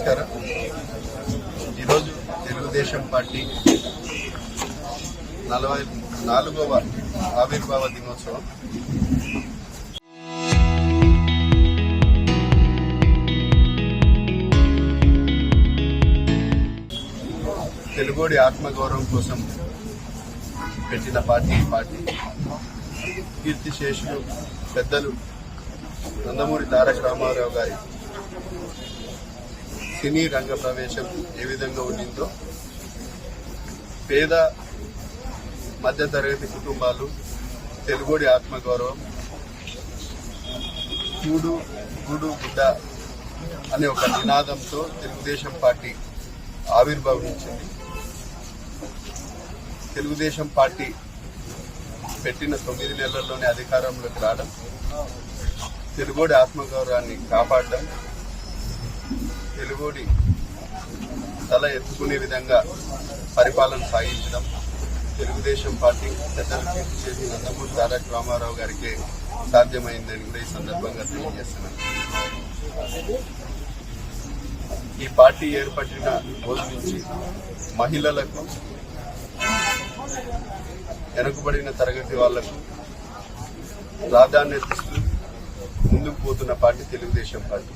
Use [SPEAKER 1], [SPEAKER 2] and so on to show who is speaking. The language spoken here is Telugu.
[SPEAKER 1] నమస్కారం. ఈరోజు తెలుగుదేశం పార్టీ 44వ ఆవిర్భావ దినోత్సవం. తెలుగోడి ఆత్మగౌరవం కోసం పెట్టిన పార్టీ కీర్తిశేషులు పెద్దలు నందమూరి తారక రామారావు గారి సినీ రంగ ప్రవేశం ఏ విధంగా ఉండిందో పేద మధ్యతరగతి కుటుంబాలు తెలుగోడి ఆత్మగౌరవం కూడు గూడు గుడ్డ అనే ఒక నినాదంతో తెలుగుదేశం పార్టీ ఆవిర్భవించింది. తెలుగుదేశం పార్టీ పెట్టిన 9 నెలల్లోనే అధికారంలోకి రావడం, తెలుగోడి ఆత్మగౌరవాన్ని కాపాడడం, తెలుగోడి తల ఎత్తుకునే విధంగా పరిపాలన సాగించడం తెలుగుదేశం పార్టీ పెద్దలు కీర్తి చేసి నందమూరి తారక రామారావు గారికి సాధ్యమైందని కూడా ఈ సందర్భంగా తెలియజేస్తున్నాను. ఈ పార్టీ ఏర్పడిన రోజు నుంచి మహిళలకు, వెనుకబడిన తరగతి వాళ్లకు ప్రాధాన్యత ఇస్తూ ముందుకు పోతున్న పార్టీ తెలుగుదేశం పార్టీ.